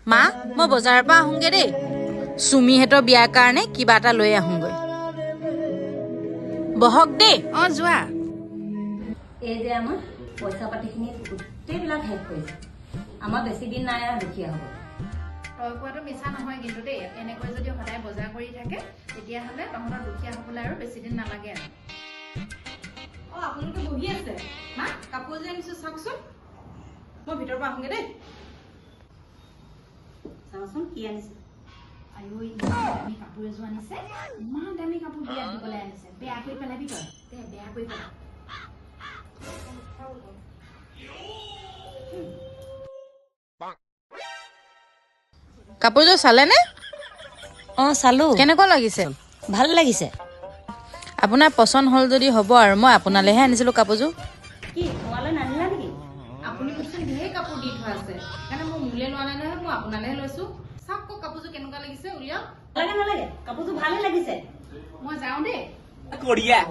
মা মই বজাৰৰ পৰা আহোঁগে দেই সুমিহঁতৰ বিয়াৰ কাৰণে কিবা এটা লৈ আহোঁগৈ বহক দেই যোৱা এই যে আমাৰ পইচা পাতিখিনি গোটেইবিলাক শেষ কৰিছে আমাৰ বেছি দিন নাই আৰু দুখীয়া হ'ব তই কোৱাটো মিছা নহয় কিন্তু দেই এনেকৈ যদি সদায় বজাৰ কৰি থাকে তেতিয়াহ'লে তহঁতৰ দুখীয়া হ'বলৈ আৰু বেছি দিন নালাগে আৰু আপোনালোকে বহি আছে মা কাপোৰ যে আনিছো চাওকচোন মই ভিতৰৰ পৰা আহোঁগে দেই চাওঁচোন কি আনিছে আইঐ ইমান দামী কাপোৰ এযোৰ আনিছে ইমান দামী কাপোৰ বিয়াত দিবলৈ আনিছে বেয়া কৰি পেলাবি তই দে বেয়া কৰি পেলা কাপোৰযোৰ চালেনে চালো কেনেকুৱা লাগিছে ভাল লাগিছে আপোনাৰ পচন্দ হ'ল যদি হ'ব আৰু মই আপোনালৈহে আনিছিলোঁ কাপোৰযোৰ কি তোমালৈ নানিলা নেকি আপুনি মোকচোন ঢেৰ কাপোৰ দি থোৱা আছে সেইকাৰণে মই মোলৈ লোৱা নাই নহয় মই আপোনালৈহে লৈছো চাওক আকৌ কাপোৰযোৰ কেনেকুৱা লাগিছে উলিয়াওক নালাগে কাপোৰযোৰ ভালে লাগিছে মই যাওঁ দেই Korea.